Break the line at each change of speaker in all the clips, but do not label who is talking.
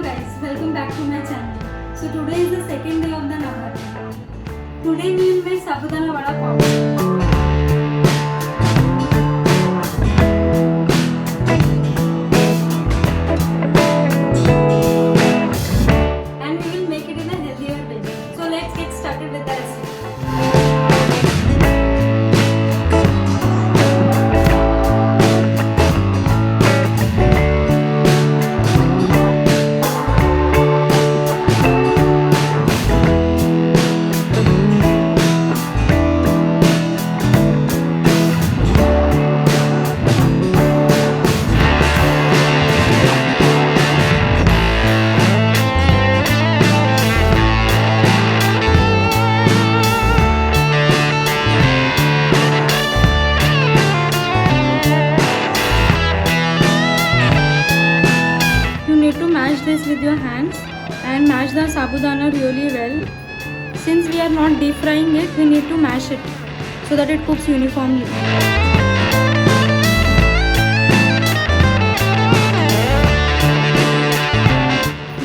guys, welcome back to my channel. So today is the second day of the Navratri. Today we will make Sabudana Vada Pops. And we will make it in a healthier way. So let's get started with the recipe. Mash this with your hands and mash the sabudana really well. Since we are not deep frying it, we need to mash it so that it cooks uniformly.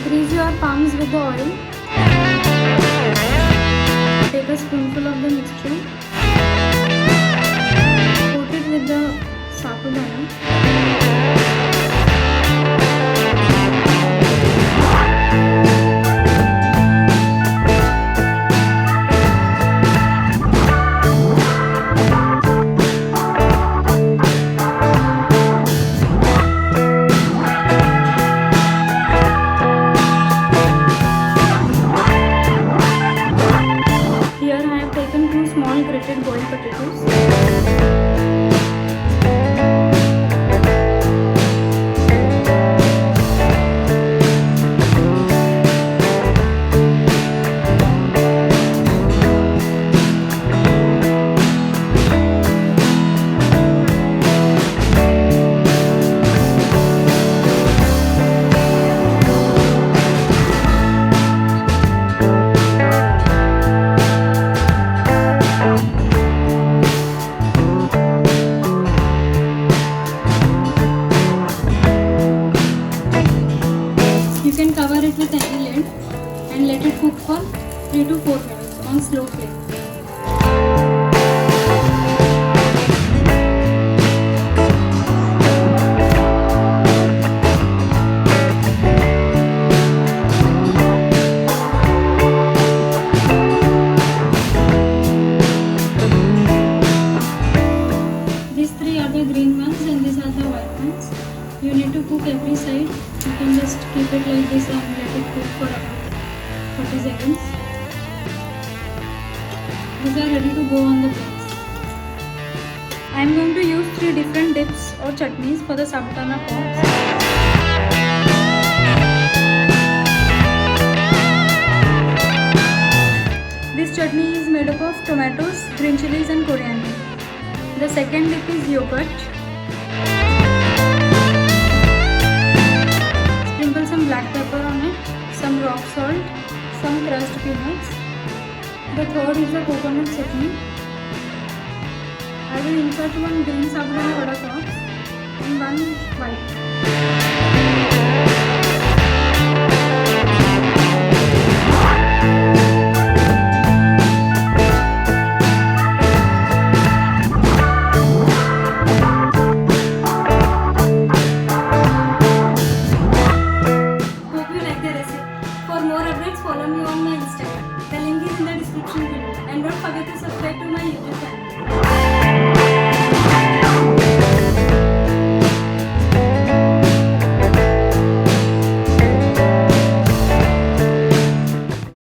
Grease your palms with the oil. Take a spoonful of the mixture. Coat it with the sabudana. Small grated boiled potatoes. Cover it with any lid and let it cook for 3 to 4 minutes on slow flame. These three are the green ones and these are the white ones. You need to cook every side. You can just keep it like this and let it cook for about 30 seconds. These are ready to go on the plates. I am going to use 3 different dips or chutneys for the Sabudana Pops. This chutney is made up of tomatoes, green chillies and coriander. The second dip is yogurt. Sprinkle some black pepper on it, some rock salt, some crushed peanuts. The third is the coconut chutney. I will insert one green Sabudana Vada Pops and one white.